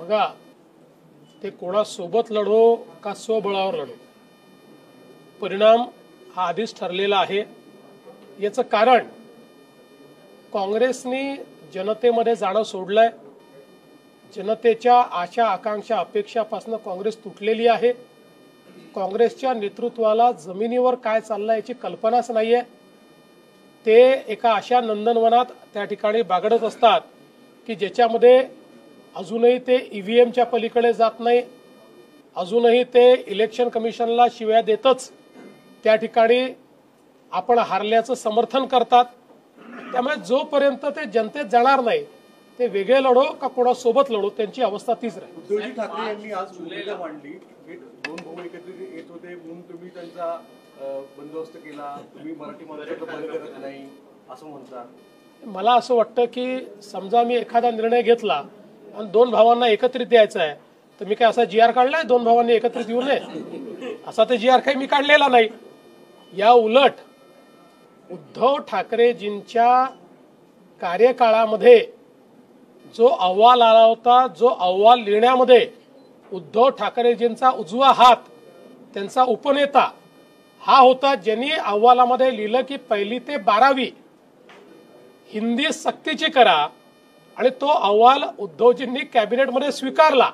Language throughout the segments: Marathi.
बघा, ते कोणासोबत लढो का स्वबळावर लढो, परिणाम हा आधीच ठरलेला आहे. याचं कारण काँग्रेसने जनतेमध्ये जाणं सोडलंय. जनतेच्या आशा आकांक्षा अपेक्षापासून काँग्रेस तुटलेली आहे. काँग्रेसच्या नेतृत्वाला जमिनीवर काय चाललंय याची कल्पनाच नाहीये. ते एका अशा नंदनवनात त्या ठिकाणी बागडत असतात की ज्याच्यामध्ये अजूनही ते ईव्हीएमच्या पलीकडे जात नाही. अजूनही ते इलेक्शन कमिशनला शिव्या देतच त्या ठिकाणी आपण हारल्याचं समर्थन करतात. त्यामुळे जोपर्यंत ते जनतेत जाणार नाही, ते वेगळे लढो का कोणासोबत लढो, त्यांची अवस्था तीच राहील. उद्धवजी ठाकरे यांनी आज भूमिका मांडली, दोन भाऊ एकत्रित येत होते म्हणून तुम्ही त्यांचा बंदोबस्त केला, तुम्ही मराठी माणसाचं बंद करत नाही असं म्हणता. मला असं वाटतं की समजा मी एखादा निर्णय घेतला आणि दोन भावांना एकत्रित द्यायचा आहे, तर मी काय असा GR काढलाय दोन भावांनी एकत्रित येऊ नये असा ते GR काही मी काढलेला नाही. या उलट उद्धव ठाकरेजींच्या कार्यकाळामध्ये जो अहवाल आला होता, जो अहवाल लिहिण्यामध्ये उद्धव ठाकरेजींचा उजवा हात, त्यांचा उपनेता हा होता, ज्यांनी अहवालामध्ये लिहिलं की 1ली ते 12वी हिंदी सक्तीची करा. आणि तो अहवाल उद्धवजींनी कॅबिनेटमध्ये स्वीकारला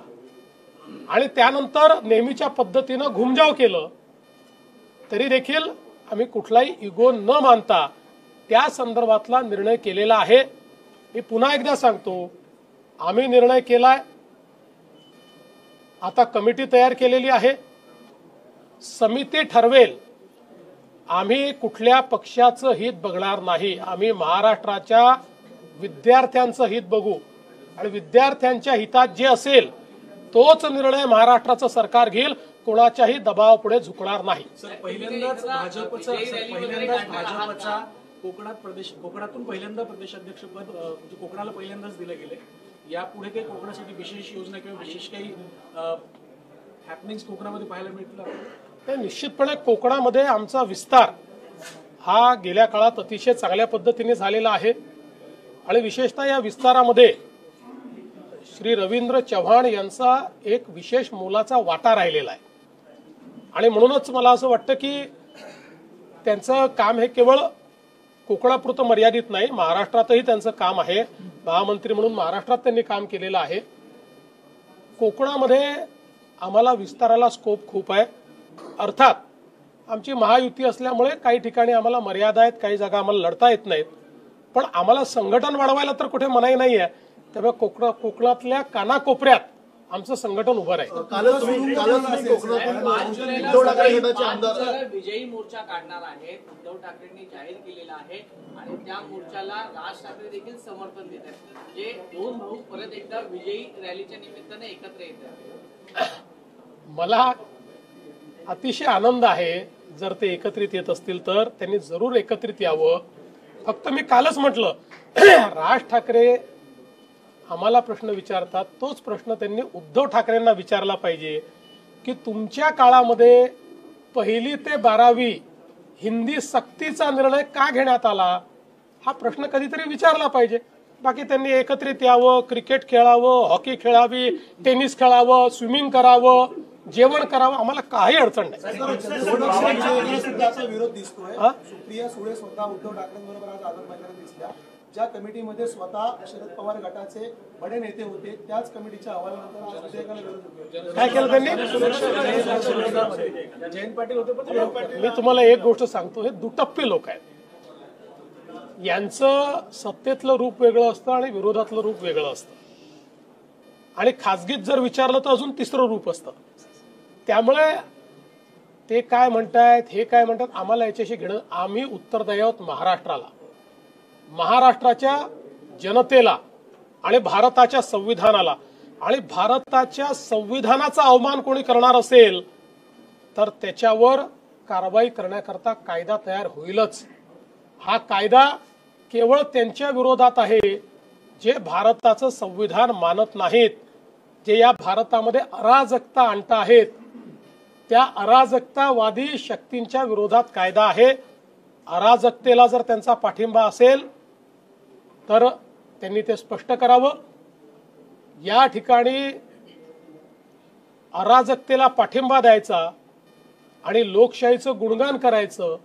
आणि त्यानंतर नेहमीच्या पद्धतीनं घुमजाव केलं. तरी देखील आम्ही कुठलाही इगो न मानता त्या संदर्भातला निर्णय केलेला आहे. मी पुन्हा एकदा सांगतो, आम्ही निर्णय केलाय. आता कमिटी तयार केलेली आहे, समिती ठरवेल. आम्ही कुठल्या पक्षाचं हित बघणार नाही. आम्ही महाराष्ट्राच्या विद्यार्थ्यांचं हित बघू आणि विद्यार्थ्यांच्या हितात जे असेल तोच निर्णय महाराष्ट्राचं सरकार घेईल. कोणाच्याही दबावापुढे झुकणार नाही. पहिल्यांदाच भाजपचा कोकणातून पहिल्यांदा प्रदेशाध्यक्षपद म्हणजे कोकणाला पहिल्यांदाच दिलं गेले. यापुढे काही कोकणासाठी विशेष योजना किंवा विशेष काही हॅपनिंग्स कोकणामध्ये पाहायला मिळतील? निश्चितपणे कोकणामध्ये आमचा विस्तार हा गेल्या काळात अतिशय चांगल्या पद्धतीने झालेला आहे आणि विशेषतः या विस्तारामध्ये श्री रवींद्र चव्हाण यांचा एक विशेष मोलाचा वाटा राहिलेला आहे. आणि म्हणूनच मला असं वाटतं की त्यांचं काम हे केवळ कोकणापुरतं मर्यादित नाही, महाराष्ट्रातही त्यांचं काम आहे. महामंत्री म्हणून महाराष्ट्रात त्यांनी काम केलेलं आहे. कोकणामध्ये आम्हाला विस्ताराला स्कोप खूप आहे. अर्थात आमची महायुती असल्यामुळे काही ठिकाणी आम्हाला मर्यादा आहेत, काही जागा आम्हाला लढता येत नाहीत. पण आम्हाला संघटन वाढवायला तर कुठे मनाई नाही आहे. त्यामुळे कोकणातल्या कानाकोपऱ्यात आमचं संघटन उभं आहे. विजयी मोर्चा काढणार आहेत उद्धव ठाकरेंनी जाहीर केलेला आहे आणि त्या मोर्चाला राज ठाकरे देखील समर्थन देत आहेत. म्हणजे दोन भाऊ परत एकदा विजयी रॅलीच्या निमित्ताने एकत्र येत आहेत. मला अतिशय आनंद आहे जर ते एकत्रित येत असतील तर. त्यांनी जरूर एकत्रित यावं. फक्त मी कालच म्हटलं, राज ठाकरे आम्हाला प्रश्न विचारतात, तोच प्रश्न त्यांनी उद्धव ठाकरेंना विचारला पाहिजे की तुमच्या काळामध्ये 1ली ते 12वी हिंदी सक्तीचा निर्णय का घेण्यात आला, हा प्रश्न कधीतरी विचारला पाहिजे. बाकी त्यांनी एकत्रित यावं, क्रिकेट खेळावं, हॉकी खेळावी, टेनिस खेळावं, स्विमिंग करावं, जेवण करावं, आम्हाला काही अडचण नाही. विरोध दिसतोय. सुप्रिया सुळे स्वतः उद्धव ठाकरेंबरोबर आज आझाद मैदानात दिसल्या. ज्या कमिटीमध्ये स्वतः शरद पवार गटाचे बडे नेते होते, त्याच कमिटीच्या अहवालानंतर काय केलं त्यांनी? जयंत पाटील होते. मी तुम्हाला एक गोष्ट सांगतो, हे दुटप्पी लोक आहेत. यांचं सत्तेतलं रूप वेगळं असतं आणि विरोधातलं रूप वेगळं असतं आणि खासगीत जर विचारलं तर अजून तिसरं रूप असतं. त्यामुळे ते काय म्हणतायत, हे काय म्हणतात, आम्हाला याच्याशी घेणं. आम्ही उत्तरदायी आहोत महाराष्ट्राला, महाराष्ट्राच्या जनतेला आणि भारताच्या संविधानाला. आणि भारताच्या संविधानाचा अवमान कोणी करणार असेल तर त्याच्यावर कारवाई करण्याकरता कायदा तयार होईलच. हा कायदा केवळ त्यांच्या विरोधात आहे जे भारताचं संविधान मानत नाहीत, जे या भारतामध्ये अराजकता आणत आहेत. त्या अराजकतावादी शक्तींच्या विरोधात कायदा आहे. अराजकतेला जर त्यांचा पाठिंबा असेल तर त्यांनी ते स्पष्ट करावं. या ठिकाणी अराजकतेला पाठिंबा द्यायचा आणि लोकशाहीचं गुणगान करायचं,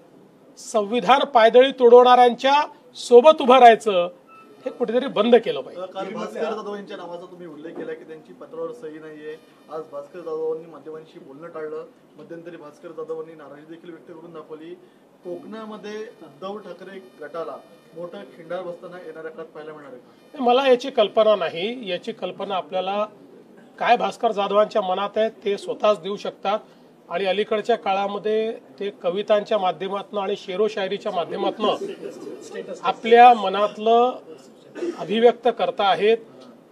संविधान पायदळी तोडवणाऱ्यांच्या सोबत उभं राहायचं, हे कुठेतरी बंद केलं पाहिजे. काल भास्कर जाधव यांच्या नावाचा तुम्ही उल्लेख केला की त्यांची पत्रावर सही नाहीये. आज भास्कर जाधवांनी माध्यमांशी बोलणं टाळलं. मध्यंतरी भास्कर जाधवांनी नाराजी देखील व्यक्त करून दाखवली. कोकणामध्ये उद्धव ठाकरे गटाला मोठं खिंडार बसताना येणाऱ्या काळात पाहायला मिळणार आहे का? मला याची कल्पना नाही. याची कल्पना आपल्याला काय भास्कर जाधवांच्या मनात आहे ते स्वतःच देऊ शकतात. आणि अलीकडच्या काळामध्ये ते कवितांच्या माध्यमातून आणि शेरोशायरीच्या माध्यमातून आपल्या मनातलं अभिव्यक्त करता आहेत.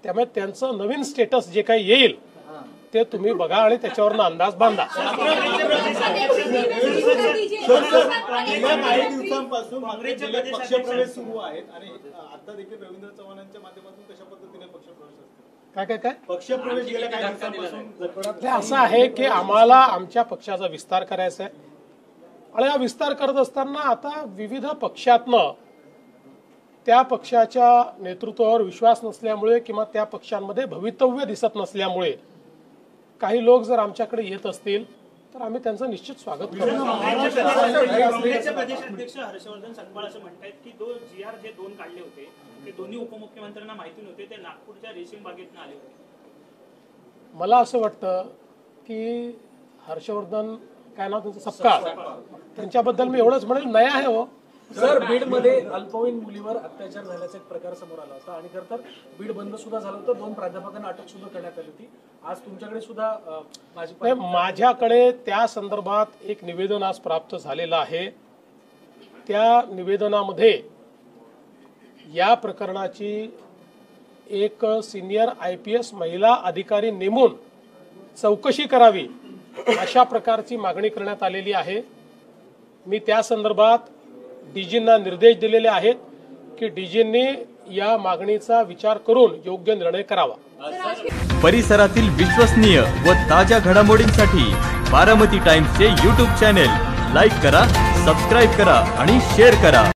त्यामुळे त्यांचं नवीन स्टेटस जे काही येईल ते तुम्ही बघा आणि त्याच्यावरनं अंदाज बांधा. काही दिवसांपासून पक्षप्रवेश सुरू आहेत आणि आता देखील रवींद्र चव्हाणांच्या माध्यमातून कशा पद्धतीने पक्षप्रवेश असतो? काय पक्षप्रवेश गेल्या काही दिवसांपासून कोकणात हे असं आहे की आम्हाला आमच्या पक्षाचा विस्तार करायचा आहे आणि हा विस्तार करत असताना आता विविध पक्षातनं त्या पक्षाच्या नेतृत्वावर विश्वास नसल्यामुळे किंवा त्या पक्षांमध्ये भवितव्य दिसत नसल्यामुळे काही लोक जर आमच्याकडे येत असतील तर आम्ही त्यांचं निश्चित स्वागत करू. काँग्रेसचे प्रदेशाध्यक्ष हर्षवर्धन संकपाळ असं म्हणतात की GR जे 2 काढले होते ते दोन्ही उपमुख्यमंत्र्यांना माहिती नव्हते, ते नागपूरच्या रेशीम बागेतून आले होते. मला असं वाटतं की हर्षवर्धन काय नाव त्यांचं सपकाळ, त्यांच्याबद्दल मी एवढंच म्हणेल नया आहे हो. सर, बीडमध्ये अल्पवयीन मुलीवर अत्याचार झाल्याचा एक प्रकार समोर आला होता आणि खरं तर बीड बंद सुद्धा झालं होतं. 2 प्राध्यापकांना अटक सुद्धा करण्यात आली होती. आज तुमच्याकडे सुद्धा माझ्याकडे त्या संदर्भात एक निवेदन आज प्राप्त झालेलं आहे. त्या निवेदनामध्ये या प्रकरणाची एक सिनियर IPS महिला अधिकारी नेमून चौकशी करावी अशा प्रकारची मागणी करण्यात आलेली आहे. मी त्या संदर्भात डीजींना निर्देश दिलेले आहेत की डीजींनी या मागणीचा विचार करून योग्य निर्णय करावा. परिसरातील विश्वसनीय व ताज्या घडामोडींसाठी बारामती टाइम्सचे YouTube चॅनेल लाईक करा, सबस्क्राईब करा आणि शेअर करा.